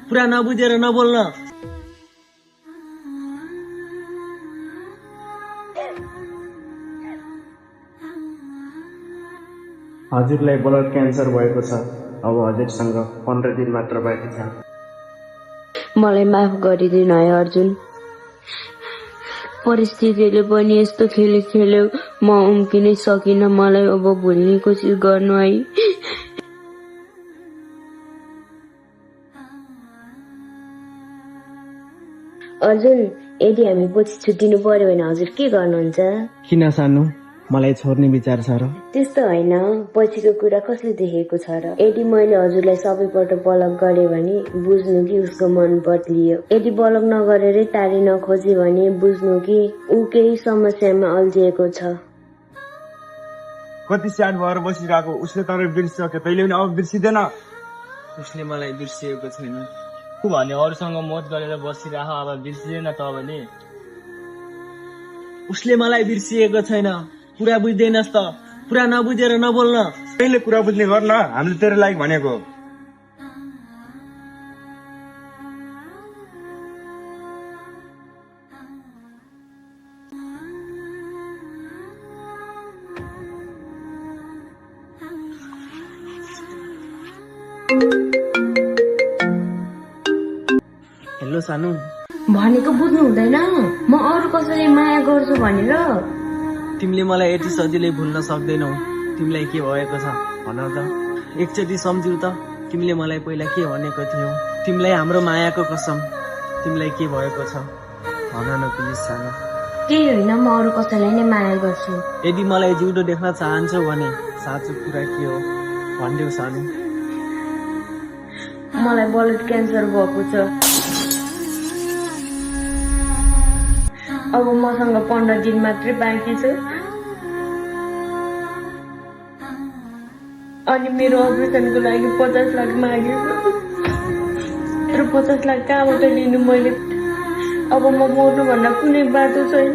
पुरा नबुझेर नबोल्न। हजुरलाई blood cancer भएको छ। अब हजुरसँग 15 दिन मात्र बाँकी छ। मलाई माफ गरिदिनु है अर्जुन। परिस्थितिले पनि यस्तो खेल्यो म उम्किनै सकिन। मलाई अब भुल्ने कोसिस गर्नु है। अर्जुन, यदि हामी पछि छुट्टिनु पर्यो भने हजुर के गर्नुहुन्छ? किन सानो, मलाई छोड्ने विचार छ र? त्यस्तो होइन, पछिको कुरा कसले देखेको छ र? यदि मैले हजुरलाई सबैपल्ट बलक गरे भने बुझ्नु कि उसको मन बदलियो। यदि बलक नगरेरै तारिन खोजे भने बुझ्नु कि ऊ केही समस्यामा अल्झिएको छ। कति स्याड भएर बसिरहेको, उसले तर बिर्सिसक्यो, तैँले पनि अब बिर्सिँदैन। उसले मलाई बिर्सिएको छैन। भने अरूसँग मत गरेर बसिरह, अब बिर्सिएन त भने। उसले मलाई बिर्सिएको छैन। पुरा बुझ्दैनस् त, पुरा नबुझेर नबोल्न। तैँले कुरा बुझ्ने गर्न, हामीले तेरो लागि भनेको। हेलो सानो, भनेको बुझ्नु हुँदैन? म अरू कसैले माया गर्छु भनेर। तिमीले मलाई यति सजिलै भुल्न सक्दैनौ। तिमीलाई के भएको छ भन त, एकचोटि सम्झिउ त। तिमीले मलाई पहिला के भनेको थियौ? तिमीलाई हाम्रो मायाको कसम। तिमीलाई के भएको छ भन न प्लिज सानो। केही होइन, म अरू कसैलाई नै माया गर्छु। यदि मलाई जिउँदो देख्न चाहन्छौ भने साँचो कुरा के हो भनिदेऊ सानो। मलाई ब्लड क्यान्सर भएको छ। अब मसँग 15 दिन मात्रै बाँकी छ। अनि मेरो अपरेसनको लागि 50 लाख मागेको। तर 50 लाख कहाँबाट लिनु मैले? अब म मर्नु भन्दा कुनै बाटो छैन।